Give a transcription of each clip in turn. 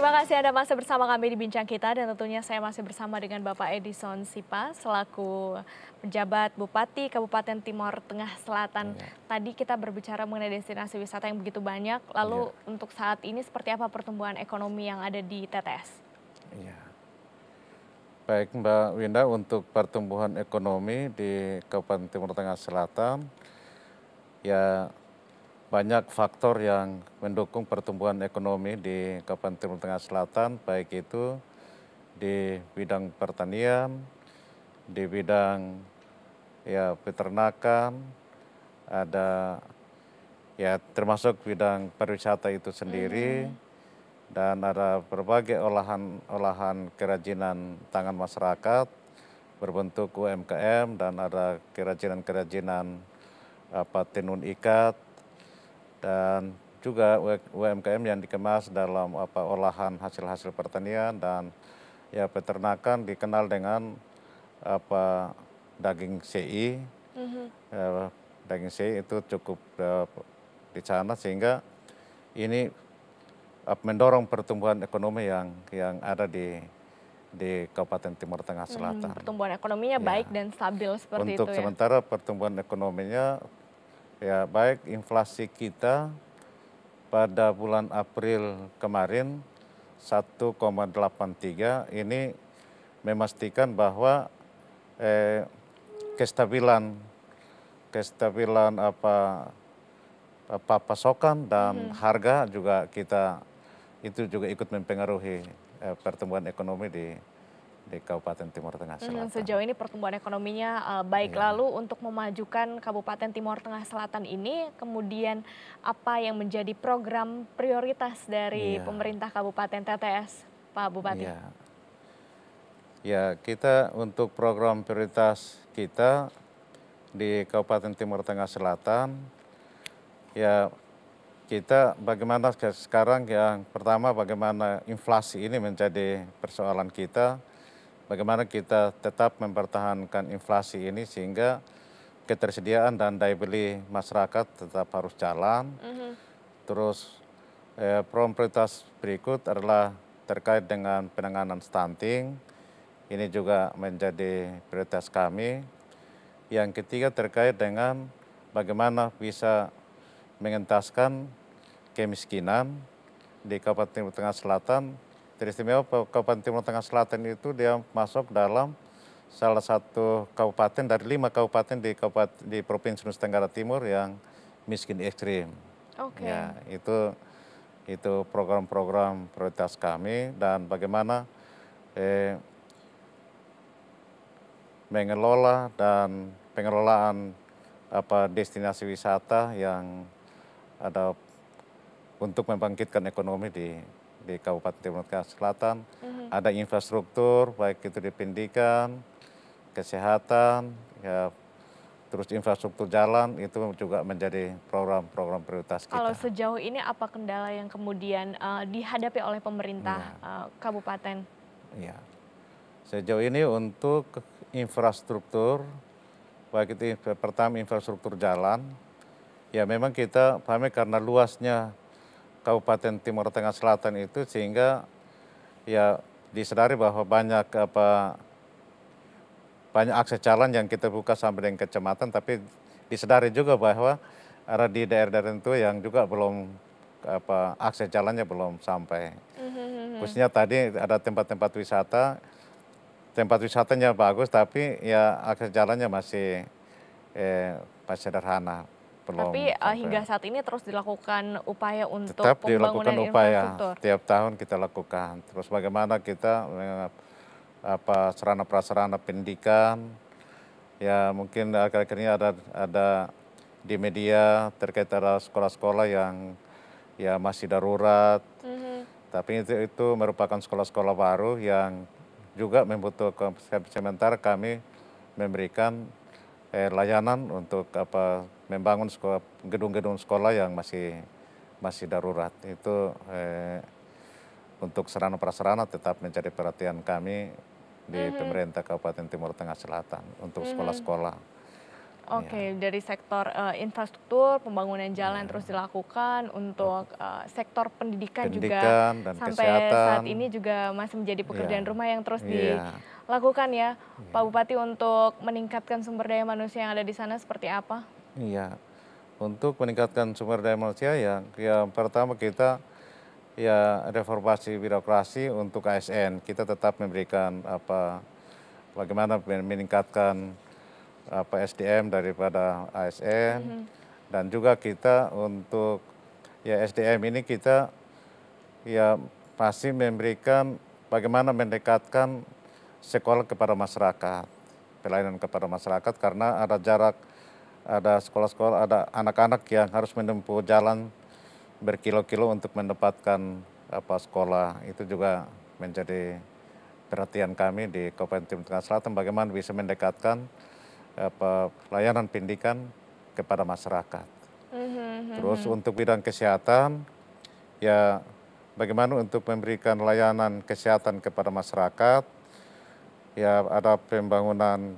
Terima kasih Anda masih bersama kami di Bincang Kita dan tentunya saya masih bersama dengan Bapak Edison Sipa selaku penjabat Bupati Kabupaten Timor Tengah Selatan. Iya, Tadi kita berbicara mengenai destinasi wisata yang begitu banyak, lalu iya, untuk saat ini seperti apa pertumbuhan ekonomi yang ada di TTS? iya. Baik Mbak Winda, untuk pertumbuhan ekonomi di Kabupaten Timur Tengah Selatan, ya banyak faktor yang mendukung pertumbuhan ekonomi di Kabupaten Timur Tengah Selatan, baik itu di bidang pertanian, di bidang ya peternakan, ada ya termasuk bidang pariwisata itu sendiri, Mhm. dan ada berbagai olahan kerajinan tangan masyarakat berbentuk UMKM, dan ada kerajinan-kerajinan tenun ikat, dan juga UMKM yang dikemas dalam olahan hasil-hasil pertanian, dan ya peternakan dikenal dengan apa daging CI. Mhm. eh, Daging CI itu cukup di sana, sehingga ini mendorong pertumbuhan ekonomi yang ada di Kabupaten Timur Tengah Mhm, Selatan. pertumbuhan ekonominya baik Ya, dan stabil seperti itu untuk ya. sementara pertumbuhan ekonominya ya baik. Inflasi kita pada bulan April kemarin 1,83, ini memastikan bahwa eh, kestabilan kestabilan pasokan dan Mhm. harga juga itu juga ikut mempengaruhi pertumbuhan ekonomi di Kabupaten Timur Tengah Selatan. Sejauh ini pertumbuhan ekonominya baik. Iya, Lalu untuk memajukan Kabupaten Timor Tengah Selatan ini, kemudian apa yang menjadi program prioritas dari iya, pemerintah Kabupaten TTS, Pak Bupati? iya. Ya, kita untuk program prioritas kita di Kabupaten Timur Tengah Selatan, ya kita bagaimana sekarang, yang pertama bagaimana inflasi ini menjadi persoalan kita, bagaimana kita tetap mempertahankan inflasi ini sehingga ketersediaan dan daya beli masyarakat tetap harus jalan. Mhm. Terus program prioritas berikut adalah terkait dengan penanganan stunting, ini juga menjadi prioritas kami. Yang ketiga terkait dengan bagaimana bisa mengentaskan kemiskinan di Kabupaten Timur Tengah Selatan. Teristimewa Kabupaten Timur Tengah Selatan itu dia masuk dalam salah satu kabupaten dari 5 kabupaten di Provinsi Nusa Tenggara Timur yang miskin ekstrim. Oke. Ya, itu program-program prioritas kami, dan bagaimana eh, mengelola dan pengelolaan destinasi wisata yang ada untuk membangkitkan ekonomi di Kabupaten Timur Tengah Selatan. Mhm. Ada infrastruktur baik itu di pendidikan, kesehatan, ya terus infrastruktur jalan itu juga menjadi program-program prioritas Kalau kita. sejauh ini apa kendala yang kemudian dihadapi oleh pemerintah Iya, kabupaten? iya. Sejauh ini untuk infrastruktur, baik itu pertama infrastruktur jalan, ya memang kita pahami karena luasnya Kabupaten Timur Tengah Selatan itu, sehingga ya disadari bahwa banyak akses jalan yang kita buka sampai dengan kecamatan, tapi disadari juga bahwa ada di daerah-daerah itu yang juga belum akses jalannya belum sampai. Mhm, mhm, mhm. Khususnya tadi ada tempat wisatanya bagus, tapi ya akses jalannya masih sederhana, Tapi belum sampai. hingga saat ini terus dilakukan upaya untuk Tetap dilakukan pembangunan upaya, infrastruktur. setiap tahun kita lakukan. Terus bagaimana kita sarana prasarana pendidikan, ya mungkin akhir-akhir ini ada di media terkait ada sekolah-sekolah yang ya masih darurat, Mhm. tapi itu merupakan sekolah-sekolah baru yang juga membutuhkan. Sementara kami memberikan layanan untuk membangun gedung-gedung sekolah yang masih darurat. Itu untuk sarana prasarana tetap menjadi perhatian kami di Mhm. pemerintah Kabupaten Timur Tengah Selatan untuk Mhm. sekolah-sekolah. Ya, Oke, dari sektor infrastruktur, pembangunan jalan ya. terus dilakukan, untuk sektor pendidikan juga Pendidikan dan sampai saat kesehatan, ini juga masih menjadi pekerjaan ya, rumah yang terus iya, dilakukan ya, Pak iya, Bupati, untuk meningkatkan sumber daya manusia yang ada di sana seperti apa? iya. Untuk meningkatkan sumber daya manusia yang pertama kita ya reformasi birokrasi untuk ASN. Kita tetap memberikan bagaimana meningkatkan SDM daripada ASN Mhm, dan juga kita untuk ya SDM ini kita ya masih memberikan bagaimana mendekatkan sekolah kepada masyarakat, pelayanan kepada masyarakat karena ada jarak, ada sekolah-sekolah, ada anak-anak yang harus menempuh jalan berkilo-kilo untuk mendapatkan sekolah. Itu juga menjadi perhatian kami di Kabupaten Timur Tengah Selatan bagaimana bisa mendekatkan layanan pendidikan kepada masyarakat. mhm, Terus mhm. untuk bidang kesehatan, ya bagaimana untuk memberikan layanan kesehatan kepada masyarakat, ya ada pembangunan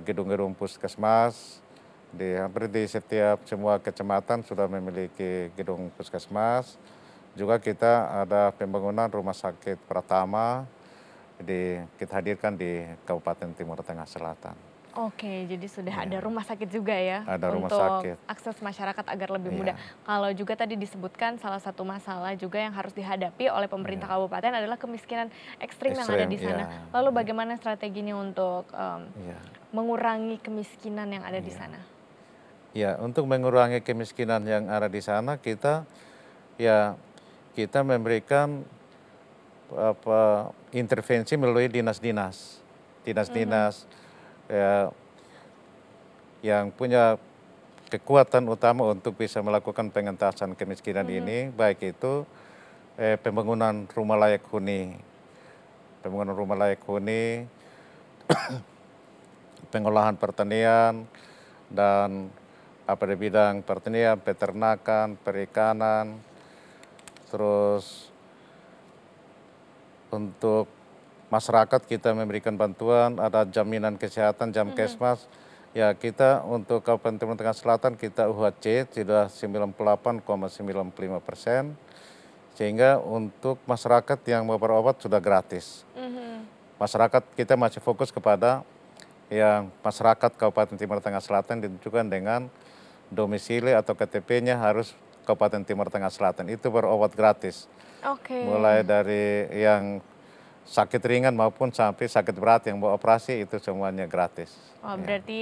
gedung-gedung puskesmas, hampir di setiap semua kecamatan sudah memiliki gedung puskesmas. Juga kita ada pembangunan rumah sakit pertama kita hadirkan di Kabupaten Timur Tengah Selatan. Oke, jadi sudah ada Ya, rumah sakit juga ya, ada rumah untuk sakit. akses masyarakat agar lebih mudah. Iya, Kalau juga tadi disebutkan salah satu masalah juga yang harus dihadapi oleh pemerintah iya. kabupaten adalah kemiskinan ekstrim yang ada Ekstrem, di sana. iya, Lalu iya, bagaimana strateginya untuk iya, mengurangi kemiskinan yang ada di iya. sana? Ya, untuk mengurangi kemiskinan yang ada di sana, ya kita memberikan intervensi melalui dinas-dinas, Mhm, dinas-dinas ya, yang punya kekuatan utama untuk bisa melakukan pengentasan kemiskinan mhm, ini, baik itu pembangunan rumah layak huni, pengolahan pertanian, dan di bidang pertanian, peternakan, perikanan, terus untuk masyarakat kita memberikan bantuan, ada jaminan kesehatan, mhm. Jamkesmas. Ya kita untuk Kabupaten Timur Tengah Selatan kita UHC sudah 98,95%, sehingga untuk masyarakat yang mau berobat sudah gratis. Mhm. Masyarakat kita masih fokus kepada yang masyarakat Kabupaten Timur Tengah Selatan ditentukan dengan domisili atau KTP-nya harus Kabupaten Timur Tengah Selatan, itu berobat gratis. Oke. Mulai dari yang sakit ringan maupun sampai sakit berat yang mau operasi itu semuanya gratis. Oh, Ya, berarti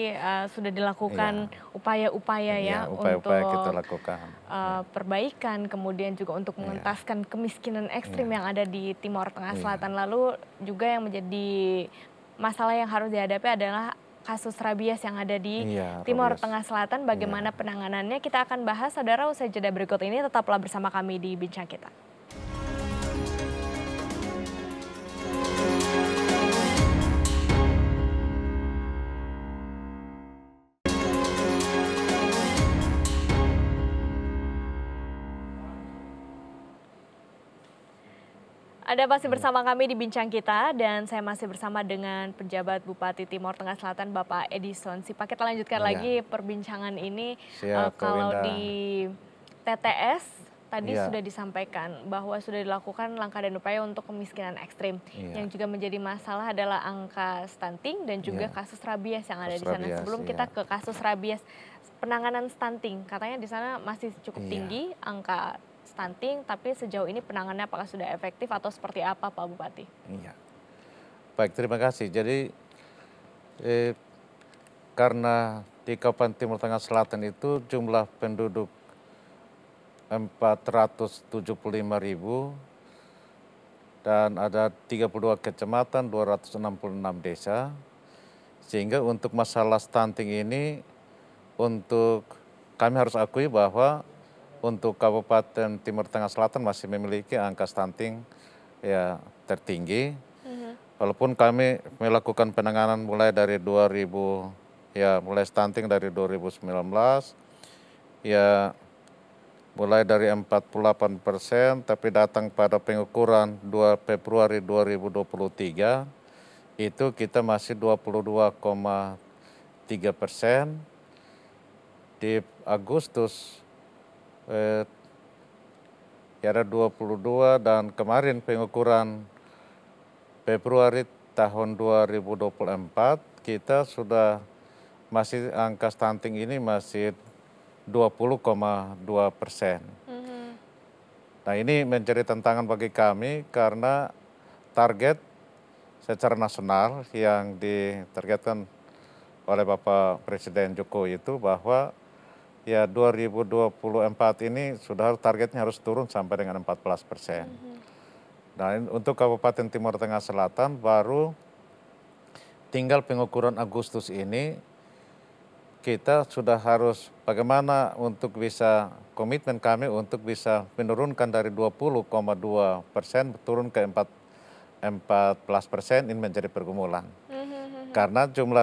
sudah iya, dilakukan upaya-upaya iya, ya upaya-upaya kita untuk lakukan. Ya, perbaikan, kemudian juga untuk iya, mengentaskan kemiskinan ekstrim iya, yang ada di Timor Tengah iya, Selatan. Lalu juga yang menjadi masalah yang harus dihadapi adalah kasus rabies yang ada di iya, Timor Rabies. Tengah Selatan. Iya. Bagaimana penanganannya? Kita akan bahas, saudara, usai jeda berikut ini. Tetaplah bersama kami di Bincang Kita. Anda masih bersama kami di Bincang Kita, dan saya masih bersama dengan penjabat Bupati Timor Tengah Selatan, Bapak Edison Sipa. Kita lanjutkan Iya, lagi perbincangan ini. siap Kak Kalau Winda. di TTS tadi Iya, sudah disampaikan bahwa sudah dilakukan langkah dan upaya untuk kemiskinan ekstrim. iya, Yang juga menjadi masalah adalah angka stunting dan juga iya, kasus rabies yang ada kasus di sana. rabies, Sebelum iya, kita ke kasus rabies, penanganan stunting katanya di sana masih cukup iya, tinggi angka stunting, tapi sejauh ini penanganannya apakah sudah efektif atau seperti apa, Pak Bupati? iya. Baik, terima kasih. Jadi eh, karena di Kabupaten Timur Tengah Selatan itu jumlah penduduk 475.000 dan ada 32 kecamatan, 266 desa. Sehingga untuk masalah stunting ini, untuk kami harus akui bahwa untuk Kabupaten Timur Tengah Selatan masih memiliki angka stunting ya tertinggi. Mhm, Walaupun kami melakukan penanganan mulai dari 2000, ya mulai stunting dari 2019, ya mulai dari 48%, tapi datang pada pengukuran 2 Februari 2023, itu kita masih 22,3%. 3%. Di Agustus ya ada 22, dan kemarin pengukuran Februari tahun 2024 kita sudah masih angka stunting ini masih 20,2%. Nah, ini menjadi tantangan bagi kami karena target secara nasional yang ditargetkan oleh Bapak Presiden Jokowi itu bahwa ya 2024 ini sudah targetnya harus turun sampai dengan 14%. Nah, untuk Kabupaten Timur Tengah Selatan baru tinggal pengukuran Agustus ini, kita sudah harus bagaimana untuk bisa komitmen kami untuk bisa menurunkan dari 20,2% turun ke 14%, ini menjadi pergumulan. Karena jumlah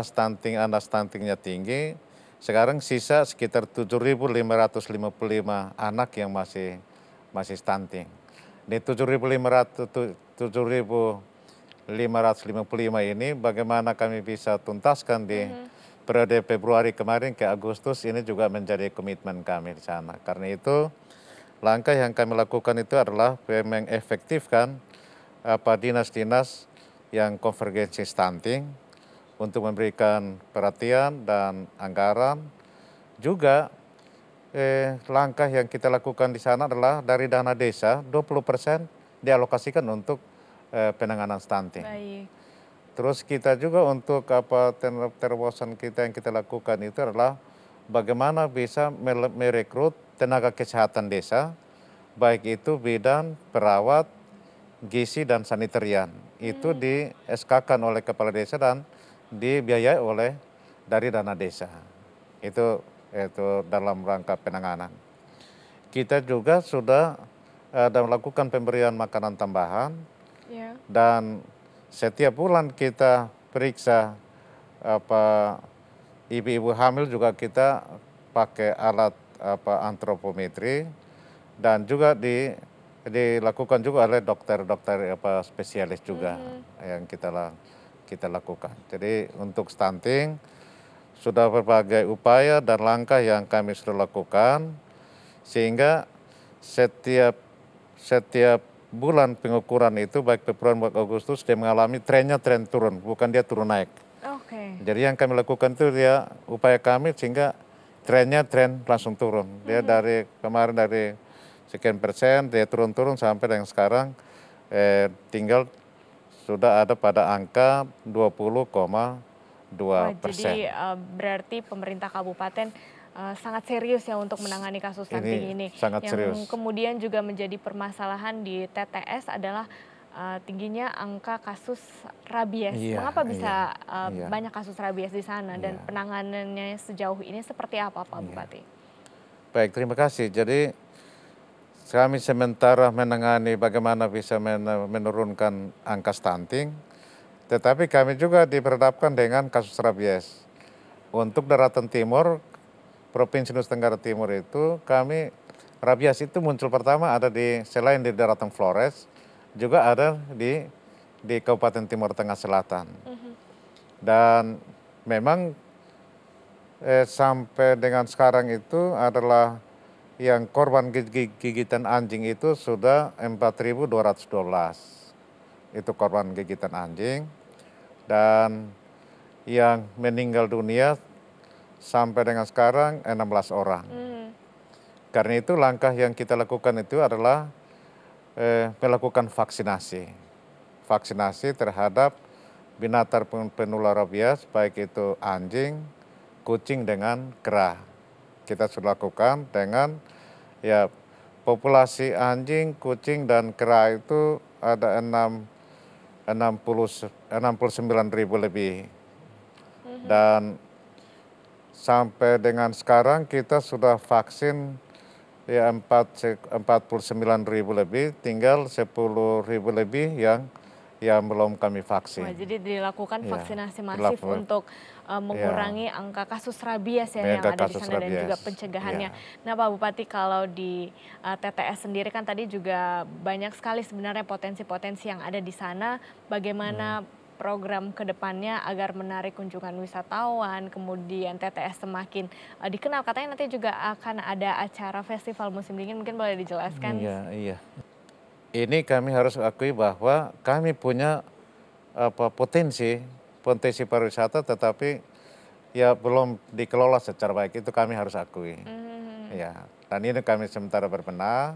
anak stuntingnya tinggi, sekarang sisa sekitar 7.555 anak yang masih stunting. Di 7.555 ini bagaimana kami bisa tuntaskan di periode Februari kemarin ke Agustus, ini juga menjadi komitmen kami di sana. Karena itu langkah yang kami lakukan itu adalah mengefektifkan dinas-dinas yang konvergensi stunting untuk memberikan perhatian dan anggaran. Juga langkah yang kita lakukan di sana adalah dari dana desa 20% dialokasikan untuk penanganan stunting. Baik. Terus kita juga untuk terobosan kita yang kita lakukan itu adalah bagaimana bisa merekrut tenaga kesehatan desa, baik itu bidan, perawat, gizi, dan sanitarian. Itu di SK-kan oleh kepala desa dan dibiayai oleh dari dana desa. Itu dalam rangka penanganan. Kita juga sudah melakukan pemberian makanan tambahan, dan setiap bulan kita periksa ibu-ibu hamil juga kita pakai alat antropometri, dan juga dilakukan juga oleh dokter-dokter spesialis juga yang kita lakukan. Jadi untuk stunting sudah berbagai upaya dan langkah yang kami sudah lakukan, sehingga setiap bulan pengukuran itu baik Februari maupun Agustus dia mengalami tren turun, bukan dia turun naik. Jadi yang kami lakukan itu dia upaya kami sehingga tren langsung turun. Dia dari kemarin dari sekian persen dia turun sampai dengan sekarang tinggal sudah ada pada angka 20,2%. Jadi berarti pemerintah kabupaten sangat serius ya untuk menangani kasus stunting ini. Sangat serius. Yang kemudian juga menjadi permasalahan di TTS adalah tingginya angka kasus rabies. Mengapa bisa banyak kasus rabies di sana dan penanganannya sejauh ini seperti apa, Pak Bupati? Baik, terima kasih. Jadi kami sementara menangani bagaimana bisa menurunkan angka stunting, tetapi kami juga diperhadapkan dengan kasus rabies. Untuk daratan timur, Provinsi Nusa Tenggara Timur itu kami rabies itu muncul pertama ada selain di daratan Flores, juga ada di Kabupaten Timur Tengah Selatan. Dan memang sampai dengan sekarang itu adalah yang korban gigitan anjing itu sudah 4.212. Itu korban gigitan anjing. Dan yang meninggal dunia sampai dengan sekarang 16 orang. Karena itu langkah yang kita lakukan itu adalah melakukan vaksinasi. Vaksinasi terhadap binatang penular rabies, baik itu anjing, kucing, dengan kera. Kita sudah lakukan dengan populasi anjing, kucing, dan kera itu ada 69.000 lebih. Dan sampai dengan sekarang kita sudah vaksin 49.000 lebih, tinggal 10.000 lebih yang belum kami vaksin. Jadi dilakukan vaksinasi masif untuk mengurangi angka kasus rabies yang ada di sana dan juga pencegahannya. Nah, Pak Bupati, kalau di TTS sendiri kan tadi juga banyak sekali sebenarnya potensi-potensi yang ada di sana. Bagaimana program ke depannya agar menarik kunjungan wisatawan, kemudian TTS semakin dikenal? Katanya nanti juga akan ada acara festival musim dingin, mungkin boleh dijelaskan? Iya, iya. Ini kami harus akui bahwa kami punya potensi pariwisata, tetapi ya belum dikelola secara baik, itu kami harus akui. Ya, dan ini kami sementara berbenah.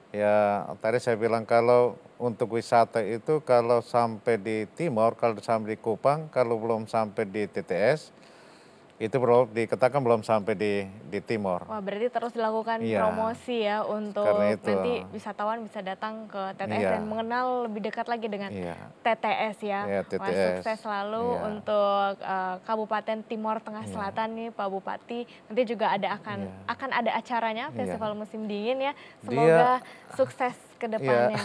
Ya, tadi saya bilang kalau untuk wisata itu kalau sampai di Timor, kalau sampai di Kupang, kalau belum sampai di TTS, itu belum dikatakan belum sampai di Timor. Wah, berarti terus dilakukan Iya, promosi ya karena untuk itu. nanti wisatawan bisa datang ke TTS dan Iya, mengenal lebih dekat lagi dengan iya, TTS ya. iya Wah, TTS. sukses selalu Iya, untuk Kabupaten Timor Tengah iya, Selatan nih Pak Bupati. Nanti juga iya, akan ada acaranya iya. Festival Musim Dingin ya. Dia, Semoga sukses ke ya depannya.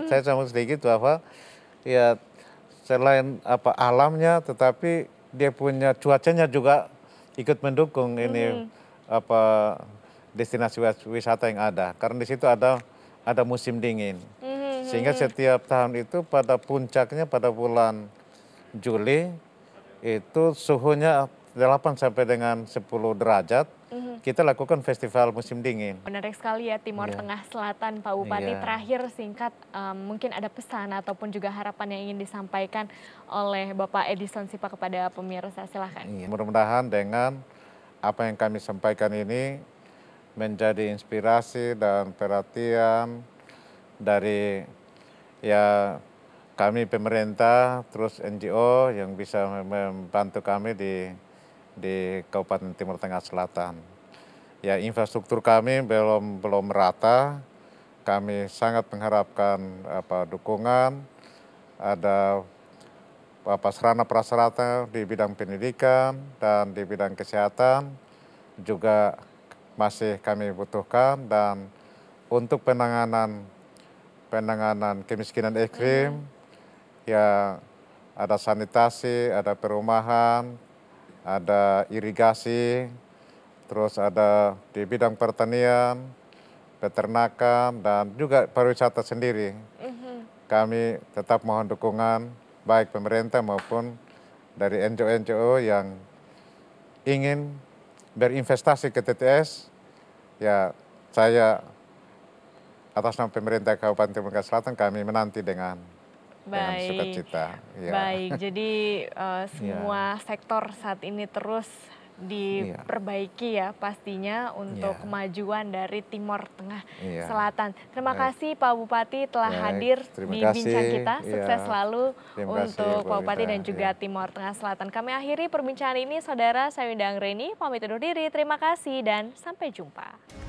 saya sama sedikit bahwa ya selain alamnya, tetapi dia punya cuacanya juga ikut mendukung ini destinasi wisata yang ada. Karena di situ ada musim dingin. Sehingga setiap tahun itu pada puncaknya pada bulan Juli itu suhunya 8 sampai dengan 10 derajat. Kita lakukan festival musim dingin. Menarik sekali ya Timor Iya, Tengah Selatan Pak Bupati. iya. Terakhir singkat mungkin ada pesan ataupun juga harapan yang ingin disampaikan oleh Bapak Edison Sipa kepada pemirsa, silahkan. Iya. Mudah-mudahan dengan apa yang kami sampaikan ini menjadi inspirasi dan perhatian dari ya kami pemerintah, terus NGO yang bisa membantu kami di Kabupaten Timur Tengah Selatan. Ya, infrastruktur kami belum merata. Kami sangat mengharapkan dukungan, ada sarana prasarana di bidang pendidikan dan di bidang kesehatan juga masih kami butuhkan, dan untuk penanganan kemiskinan ekstrim ya ada sanitasi, ada perumahan, ada irigasi, terus ada di bidang pertanian, peternakan, dan juga pariwisata sendiri. Kami tetap mohon dukungan baik pemerintah maupun dari NGO-NGO yang ingin berinvestasi ke TTS. Ya, saya atas nama pemerintah Kabupaten Timur Tengah Selatan kami menanti dengan Baik, sukacita. Ya, baik. Jadi ya, semua sektor saat ini terus iya, diperbaiki ya pastinya untuk iya, kemajuan dari Timor Tengah iya. Selatan. Terima Baik, kasih Pak Bupati telah baik. hadir Terima di bincang kasih. kita. Sukses Iya, selalu terima kasih untuk Bu Pak Bupati Winda. dan Iya. juga Timor Tengah Selatan. Kami akhiri perbincangan ini, Saudara. Saya Winda Anggreni, pamit undur diri. Terima kasih dan sampai jumpa.